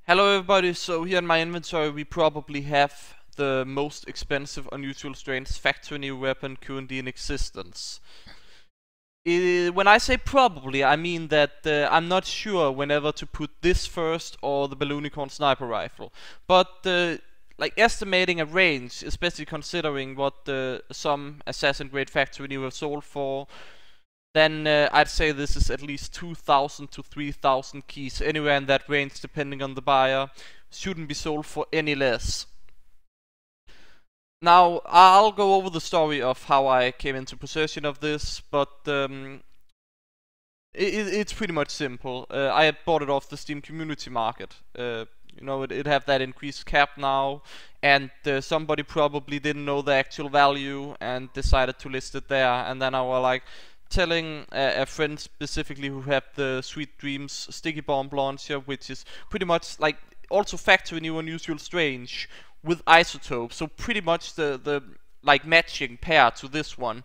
Hello everybody, so here in my inventory we probably have the most expensive unusual strains factory new weapon currently in existence. When I say probably, I mean that I'm not sure whenever to put this first or the Balloonicorn sniper rifle. But like estimating a range, especially considering what some assassin grade factory new have sold for, then I'd say this is at least 2,000 to 3,000 keys, anywhere in that range depending on the buyer. Shouldn't be sold for any less. Now, I'll go over the story of how I came into possession of this, but it's pretty much simple. I had bought it off the Steam community market. It have that increased cap now, and somebody probably didn't know the actual value and decided to list it there, and then I was like, telling a friend specifically who had the Sweet Dreams sticky bomb launcher, which is pretty much like also factory new unusual strange with isotope, so pretty much the like matching pair to this one.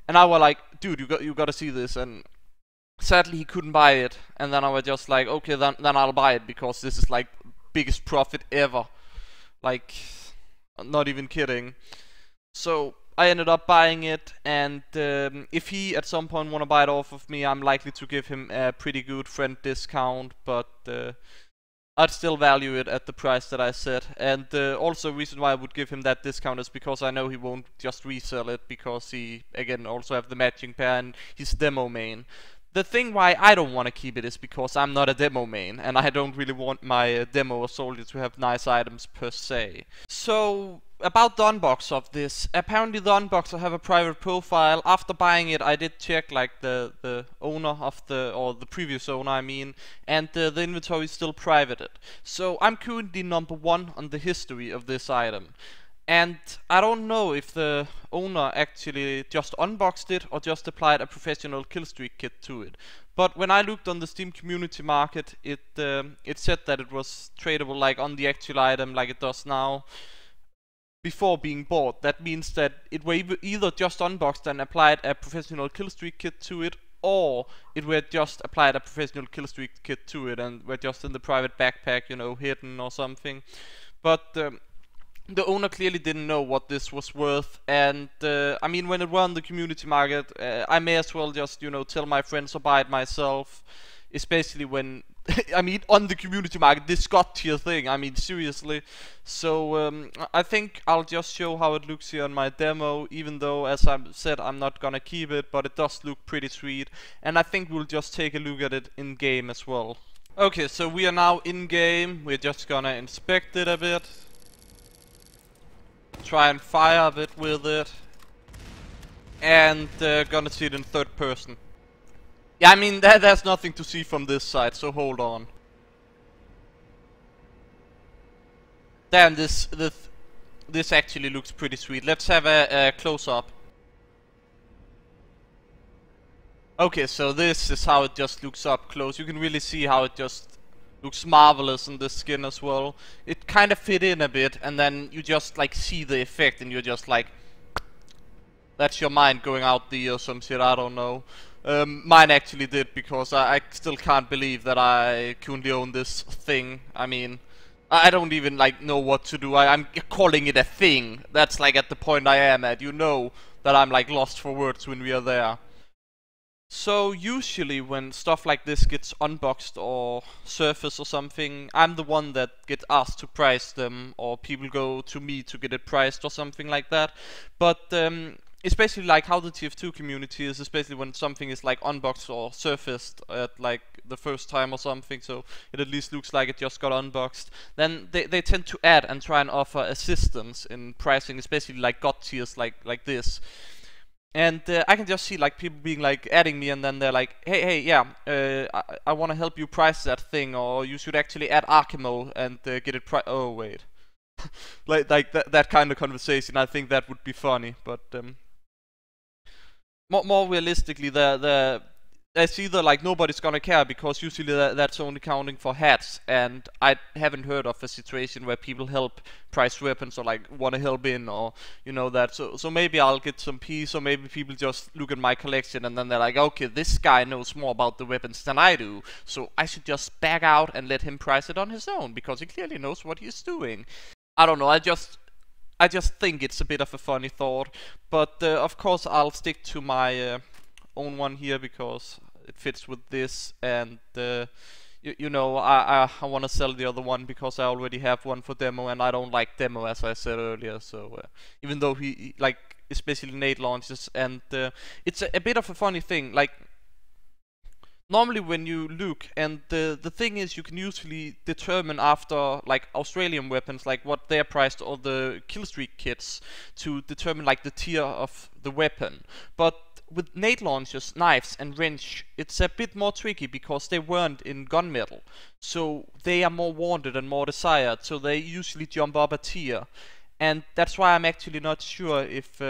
And I was like, dude, you got to see this. And sadly he couldn't buy it, and then I was just like, okay, then I'll buy it because this is like biggest profit ever, like not even kidding. So I ended up buying it, and if he at some point want to buy it off of me, I'm likely to give him a pretty good friend discount, but I'd still value it at the price that I set. And also reason why I would give him that discount is because I know he won't just resell it, because he again also have the matching pair and he's demo main. The thing why I don't want to keep it is because I'm not a demo main, and I don't really want my demo or soldier to have nice items per se. So, about the unbox of this. Apparently the unboxer have a private profile. After buying it, I did check like the owner of or the previous owner I mean, and the inventory is still privated. So I'm currently number 1 on the history of this item. And I don't know if the owner actually just unboxed it or just applied a professional killstreak kit to it. But when I looked on the Steam community market, it said that it was tradable like on the actual item like it does now before being bought. That means that it were either just unboxed and applied a professional killstreak kit to it, or it were just applied a professional killstreak kit to it and were just in the private backpack, you know, hidden or something. But the owner clearly didn't know what this was worth, and I mean, when it were on the community market, I may as well just, you know, tell my friends or buy it myself. Especially when, I mean, on the community market, this GODTIER thing, I mean, seriously. So I think I'll just show how it looks here on my demo, even though, as I said, I'm not gonna keep it, but it does look pretty sweet, and I think we'll just take a look at it in game as well. Okay, so we are now in game. We're just gonna inspect it a bit, try and fire a bit with it, and gonna see it in third person. Yeah, I mean, there's nothing to see from this side, so hold on. Damn, this actually looks pretty sweet. Let's have a close-up. Okay, so this is how it just looks up close. You can really see how it just looks marvelous in the skin as well. It kind of fit in a bit, and then you just like see the effect, and you're just like, that's your mind going out the ear or some shit, I don't know. Mine actually did, because I still can't believe that I currently own this thing. I mean, I don't even like know what to do. I'm calling it a thing. That's like at the point I am at. You know that I'm like lost for words when we are there. So usually when stuff like this gets unboxed or surfaced or something, I'm the one that gets asked to price them, or people go to me to get it priced or something like that. But especially like how the TF2 community is, especially when something is like unboxed or surfaced at like the first time or something, so it at least looks like it just got unboxed, then they tend to add and try and offer assistance in pricing, especially like GODTIERs like this. And I can just see like people being like adding me, and then they're like, hey, yeah, I want to help you price that thing, or you should actually add Archimo and get it oh wait. like that kind of conversation. I think that would be funny, but more realistically, it's either like nobody's gonna care because usually that's only counting for hats, and I haven't heard of a situation where people help price weapons or like want to help in, or you know that. So maybe I'll get some peace, or maybe people just look at my collection and then they're like, okay, this guy knows more about the weapons than I do, so I should just back out and let him price it on his own because he clearly knows what he's doing. I don't know. I just think it's a bit of a funny thought, but of course I'll stick to my own one here because it fits with this, and you know, I want to sell the other one because I already have one for demo, and I don't like demo, as I said earlier. So even though he like, especially Nate launches, and it's a bit of a funny thing, like. Normally when you look, and the thing is, you can usually determine after like Australian weapons, like what they're priced, or the killstreak kits, to determine like the tier of the weapon. But with nade launchers, knives and wrench, it's a bit more tricky because they weren't in gunmetal, so they are more wanted and more desired, so they usually jump up a tier. And that's why I'm actually not sure if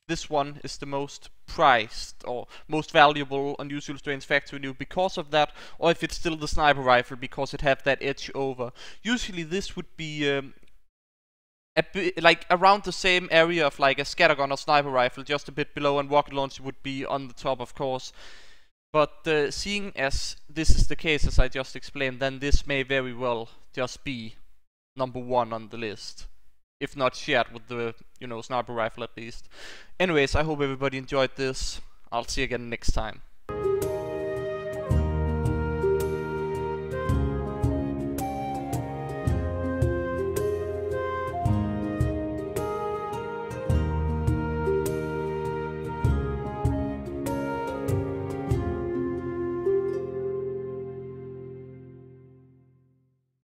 this one is the most priced or most valuable Unusual Strange Factory New because of that, or if it's still the sniper rifle because it had that edge over. Usually this would be a bit like around the same area of like a scattergun or sniper rifle, just a bit below, and rocket launcher would be on the top, of course. But seeing as this is the case, as I just explained, then this may very well just be number one on the list, if not shared with the, you know, sniper rifle at least. Anyways, I hope everybody enjoyed this. I'll see you again next time.